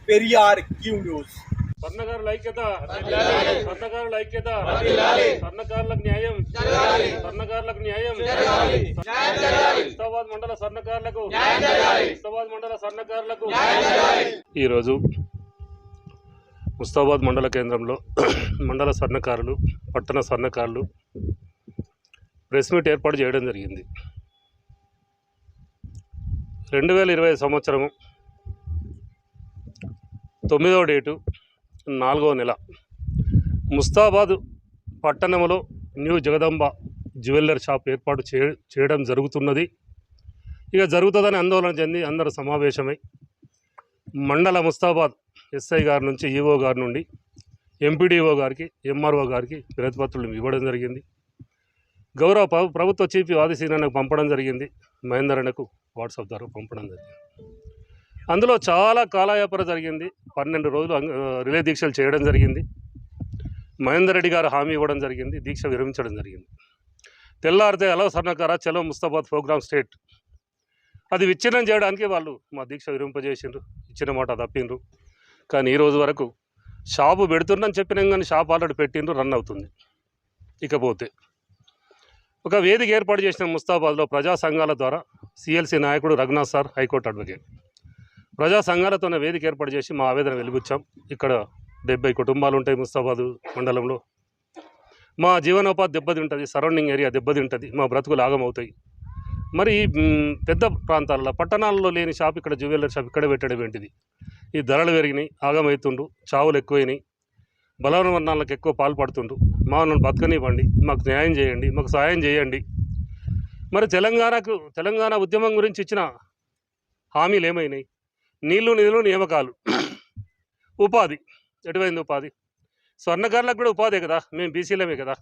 Periyar Q news. స్వర్ణకారుల ఐక్యత, స్వర్ణకారుల ఐక్యత, స్వర్ణకారులకు న్యాయం, స్వర్ణకారులకు న్యాయం, ముస్తాబాద్ మండల స్వర్ణకారులకు, ముస్తాబాద్ మండల స్వర్ణకారులకు. ఈరోజు ముస్తాబాద్ మండల కేంద్రంలో మండల స్వర్ణకారులు, పట్టణ స్వర్ణకారులు ప్రెస్ మీట్ ఏర్పాటు చేయడం జరిగింది. 2020 సంవత్సరము 9వ డేటు 4వ నెల ముస్తాబాద్ పట్టణంలో న్యూ జగదంబ జ్యువెల్లర్ షాప్ ఏర్పాటు చేయడం జరుగుతున్నది. ఇక జరుగుతుందని ఆందోళన చెంది అందరూ సమావేశమై మండల ముస్తాబాద్ ఎస్ఐ గారి నుంచి ఈఓ గారి నుండి ఎంపీడీఓ గారికి, ఎంఆర్ఓ గారికి వినతిపత్రులు ఇవ్వడం జరిగింది. గౌరవ ప్రభుత్వ చీఫ్ ఆదిశీనకు పంపడం జరిగింది. మహేందర్ అన్నకు వాట్సాప్ ద్వారా పంపడం జరిగింది. అందులో చాలా కాలయాపన జరిగింది. 12 రోజులు రిలే దీక్షలు చేయడం జరిగింది. మహేందర్ రెడ్డి గారు హామీ ఇవ్వడం జరిగింది, దీక్ష విరమించడం జరిగింది. తెల్లారితే అలవ సన్నకార చలో ముస్తాబాద్ ప్రోగ్రామ్ స్టేట్ అది విచ్ఛిన్నం చేయడానికి వాళ్ళు మా దీక్ష విరమింపజేసిండ్రు, ఇచ్చిన మాట తప్పిండ్రు. కానీ ఈరోజు వరకు షాపు పెడుతుందని చెప్పినాం కానీ షాప్ ఆల్రెడీ పెట్టిండ్రు, రన్ అవుతుంది. ఇకపోతే ఒక వేదిక ఏర్పాటు చేసిన ముస్తాబాద్లో ప్రజా సంఘాల ద్వారా సిఎల్సి నాయకుడు రఘునాథ్ సార్, హైకోర్టు అడ్వకేట్, ప్రజా సంఘాలతోనే వేదిక ఏర్పాటు చేసి మా ఆవేదన వెలిబుచ్చాం. ఇక్కడ 70 కుటుంబాలు ఉంటాయి ముస్తాబాద్ మండలంలో. మా జీవనోపాధి దెబ్బతింటుంది, సరౌండింగ్ ఏరియా దెబ్బతింటుంది, మా బ్రతుకులు ఆగమవుతాయి. మరి పెద్ద ప్రాంతాలలో, పట్టణాల్లో లేని షాప్ ఇక్కడ జ్యువెల్లరీ షాప్ ఇక్కడ పెట్టడం ఏంటిది? ఈ ధరలు పెరిగినాయి, ఆగమవుతుండ్రు, చావులు ఎక్కువైనాయి, బలవన్మరణాలకు ఎక్కువ పాల్పడుతుండ్రు. నన్ను బతకనివ్వండి, మాకు న్యాయం చేయండి, మాకు సహాయం చేయండి. మరి తెలంగాణ ఉద్యమం గురించి ఇచ్చిన హామీలు ఏమైనాయి? నీళ్లు, నిధులు, నియామకాలు, ఉపాధి ఎటువైంది? ఉపాధి స్వర్ణకారులకు కూడా ఉపాధే కదా, మేము బీసీలమే కదా,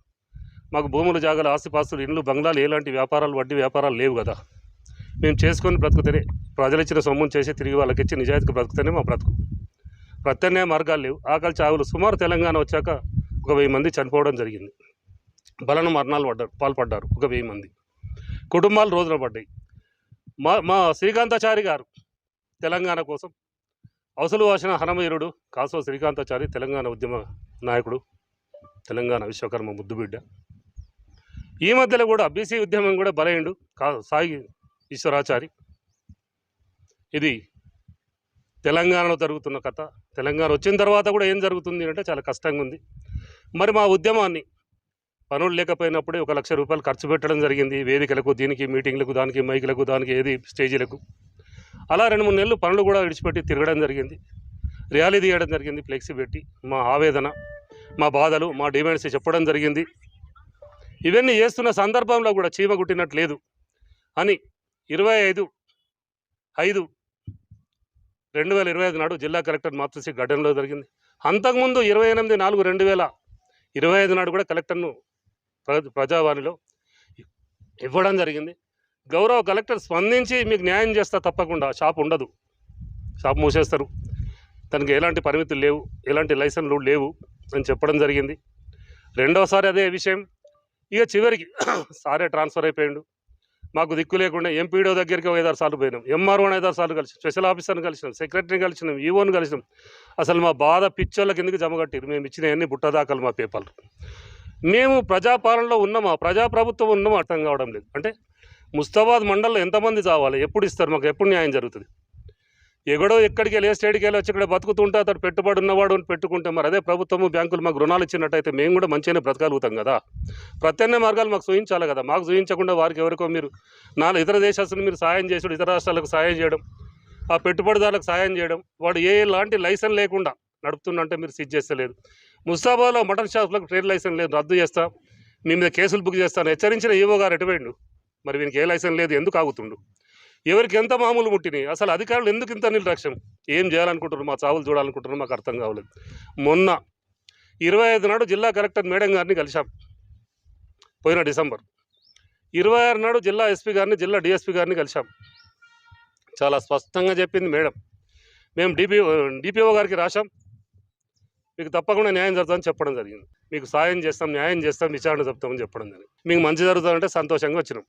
మాకు భూములు, జాగాలు, ఆస్తిపాస్తులు, ఇండ్లు, బంగ్లాలు, ఎలాంటి వ్యాపారాలు, వడ్డీ వ్యాపారాలు లేవు కదా. మేము చేసుకొని బ్రతుకుతేనే, ప్రజలు ఇచ్చిన సొమ్మును చేసి తిరిగి వాళ్ళకి ఇచ్చి నిజాయితీకి బ్రతుకుతేనే మా బ్రతుకు. ప్రత్యామ్నాయ మార్గాలు లేవు. ఆకలి చావులు సుమారు తెలంగాణ వచ్చాక 1000 మంది చనిపోవడం జరిగింది. బలన మరణాలు పాల్పడ్డారు 1000 మంది. కుటుంబాలు రోజున పడ్డాయి. మా శ్రీకాంతాచారి గారు తెలంగాణ కోసం అవసలు వాసిన హనమయూరుడు కాసో శ్రీకాంతాచారి, తెలంగాణ ఉద్యమ నాయకుడు, తెలంగాణ విశ్వకర్మ ముద్దుబిడ్డ. ఈ మధ్యలో కూడా బీసీ ఉద్యమం కూడా బలైండు సాయి ఈశ్వరాచారి. ఇది తెలంగాణలో జరుగుతున్న కథ. తెలంగాణ వచ్చిన తర్వాత కూడా ఏం జరుగుతుంది అంటే చాలా కష్టంగా ఉంది. మరి మా ఉద్యమాన్ని పనులు లేకపోయినప్పుడే 1 లక్ష రూపాయలు ఖర్చు పెట్టడం జరిగింది. వేదికలకు, దీనికి, మీటింగ్లకు, దానికి, మైకులకు, దానికి, ఏది స్టేజీలకు. అలా 2-3 నెలలు పనులు కూడా విడిచిపెట్టి తిరగడం జరిగింది. ర్యాలీ తీయడం జరిగింది, ఫ్లెక్సీ పెట్టి మా ఆవేదన, మా బాధలు, మా డిమాండ్స్ చెప్పడం జరిగింది. ఇవన్నీ చేస్తున్న సందర్భంలో కూడా చీమ గుట్టినట్టు లేదు అని 25/5/2025 నాడు జిల్లా కలెక్టర్ మాతృశ్రీ ఘటనలో జరిగింది. అంతకుముందు 28/4/2025 నాడు కూడా కలెక్టర్ను ప్రజావాణిలో ఇవ్వడం జరిగింది. గౌరవ కలెక్టర్ స్పందించి మీకు న్యాయం చేస్తా, తప్పకుండా షాప్ ఉండదు, షాప్ మూసేస్తారు, తనకి ఎలాంటి పరిమితులు లేవు, ఎలాంటి లైసెన్స్లు లేవు అని చెప్పడం జరిగింది. రెండోసారి అదే విషయం. ఇక చివరికి సారే ట్రాన్స్ఫర్ అయిపోయిండు. మాకు దిక్కు లేకుండా ఎంపీడో దగ్గరికి 5-6 సార్లు పోయినాం, ఎంఆర్ఓని 5-6 సార్లు కలిసి, స్పెషల్ ఆఫీసర్ని కలిసినాం, సెక్రటరీని కలిసినాం, ఈఓని కలిసినాం. అసలు మా బాధ పిచ్చోళ్ళకి ఎందుకు జమగట్టిరు? మేము ఇచ్చినవన్నీ బుట్టదాకలు మా పేపర్లు. మేము ప్రజాపాలనలో ఉన్నామా, ప్రజాప్రభుత్వం ఉన్నామా అర్థం కావడం లేదు. అంటే ముస్తాబాద్ మండలంలో ఎంతమంది చావాలి? ఎప్పుడు ఇస్తారు? మాకు ఎప్పుడు న్యాయం జరుగుతుంది? ఎక్కడో ఎక్కడికి వెళ్ళి స్టేట్కి వెళ్ళి వచ్చి ఇక్కడ బతుకుతుంటే అతడు పెట్టుబడి ఉన్నవాడు పెట్టుకుంటే, మరి అదే ప్రభుత్వము, బ్యాంకులు మాకు రుణాలు ఇచ్చినట్టయితే మేము కూడా మంచిగానే బ్రతకగలుగుతాం కదా. ప్రత్యామ్నాయ మార్గాలు మాకు చూపించాలి కదా. మాకు చూపించకుండా వారికి ఎవరికో మీరు ఇతర దేశాలను మీరు సాయం చేసుడు, ఇతర రాష్ట్రాలకు సాయం చేయడం, ఆ పెట్టుబడిదారులకు సాయం చేయడం, వాడు ఎలాంటి లైసెన్స్ లేకుండా నడుపుతున్నంటే మీరు సీజ్ చేస్తలేదు. ముస్తాబాద్లో మటన్ షాప్లకు ట్రేడ్ లైసెన్స్ లేదు, రద్దు చేస్తా, మీ మీద కేసులు బుక్ చేస్తాను హెచ్చరించిన ఈవో గారు ఎటుపోయిండు? మరి వీనికి ఏ లైసెన్స్ లేదు, ఎందుకు ఆగుతుండు? ఎవరికి ఎంత మామూలు ముట్టినాయి? అసలు అధికారులు ఎందుకు ఇంత నిర్లక్ష్యం? ఏం చేయాలనుకుంటున్నారు? మా చావులు చూడాలనుకుంటున్నారు? మాకు అర్థం కావలేదు. మొన్న 25 నాడు జిల్లా కలెక్టర్ మేడం గారిని కలిశాం, పోయిన డిసెంబర్. 26 నాడు జిల్లా ఎస్పీ గారిని, జిల్లా డిఎస్పీ గారిని కలిశాం. చాలా స్పష్టంగా చెప్పింది మేడం, మేము డిపిఓ గారికి రాశాం, మీకు తప్పకుండా న్యాయం జరుగుతుందని చెప్పడం జరిగింది. మీకు సాయం చేస్తాం, న్యాయం చేస్తాం, విచారణ చెప్తామని చెప్పడం జరిగింది. మీకు మంచి జరుగుతుందంటే సంతోషంగా వచ్చినాం.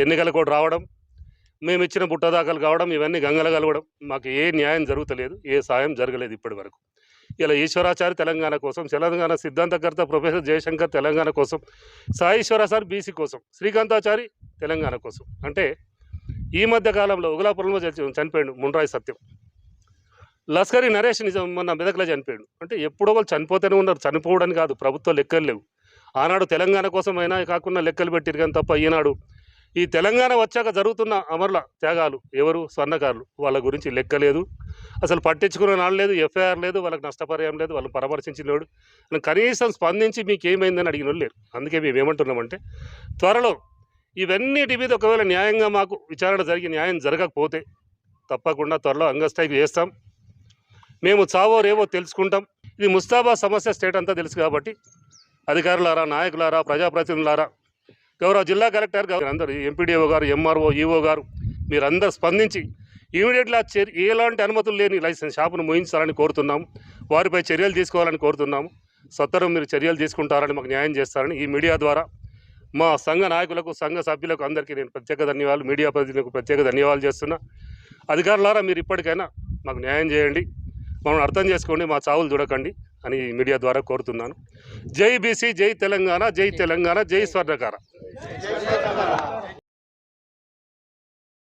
ఎన్నికల కూడా రావడం, మేము ఇచ్చిన బుట్టదాఖలు కావడం ఇవన్నీ గంగల కలవడం మాకు ఏ న్యాయం జరుగుతలేదు, ఏ సాయం జరగలేదు ఇప్పటి వరకు. ఇలా ఈశ్వరాచారి తెలంగాణ కోసం, తెలంగాణ సిద్ధాంతకర్త ప్రొఫెసర్ జయశంకర్ తెలంగాణ కోసం, సాయి ఈశ్వరాచారి బీసీ కోసం, శ్రీకాంతాచారి తెలంగాణ కోసం. అంటే ఈ మధ్య కాలంలో ఉగలాపురంలో చనిపోయాడు మున్రాయి సత్యం, లస్కరీ నరేష్ నిజం మొన్న మెదక్లో చనిపోయాడు. అంటే ఎప్పుడో వాళ్ళు చనిపోతూనే ఉన్నారు, చనిపోవడానికి కాదు, ప్రభుత్వ లెక్కలు లేవు. ఆనాడు తెలంగాణ కోసం అయినా కాకుండా లెక్కలు పెట్టిరు కానీ తప్ప ఈనాడు ఈ తెలంగాణ వచ్చాక జరుగుతున్న అమరుల త్యాగాలు ఎవరు స్వర్ణకారులు వాళ్ళ గురించి లెక్క లేదు, అసలు పట్టించుకునే నాడు లేదు, ఎఫ్ఐఆర్ లేదు, వాళ్ళకి నష్టపరిహారం లేదు, వాళ్ళు పరామర్శించినోడు కనీసం స్పందించి మీకు ఏమైందని అడిగిన వాళ్ళు లేరు. అందుకే మేము ఏమంటున్నామంటే త్వరలో ఇవన్నిటి మీద ఒకవేళ న్యాయంగా మాకు విచారణ జరిగి న్యాయం జరగకపోతే తప్పకుండా త్వరలో అంగస్ట్రైక్ చేస్తాం. మేము చావో రేవో తెలుసుకుంటాం. ఇది ముస్తాబాద్ సమస్య స్టేట్ అంతా తెలుసు కాబట్టి అధికారులారా, నాయకులారా, ప్రజాప్రతినిధులారా, గౌరవ జిల్లా కలెక్టర్ గారు, అందరూ ఎంపీడీఓ గారు, ఎంఆర్ఓ, ఈఓ గారు మీరందరూ స్పందించి ఇమీడియట్గా ఎలాంటి అనుమతులు లేని లైసెన్స్ షాపును ముయించాలని కోరుతున్నాము. వారిపై చర్యలు తీసుకోవాలని కోరుతున్నాము. సత్వరం మీరు చర్యలు తీసుకుంటారని, మాకు న్యాయం చేస్తారని ఈ మీడియా ద్వారా మా సంఘ నాయకులకు, సంఘ సభ్యులకు అందరికీ నేను ప్రత్యేక ధన్యవాదాలు, మీడియా ప్రతినిధులకు ప్రత్యేక ధన్యవాదాలు చేస్తున్నా. అధికారులారా మీరు ఇప్పటికైనా మాకు న్యాయం చేయండి, మనం అర్థం చేసుకోండి, మా చావులు చూడకండి అని మీడియా ద్వారా కోరుతున్నాను. జై బీసీ, జై తెలంగాణ, జై తెలంగాణ, జై స్వర్ణకార.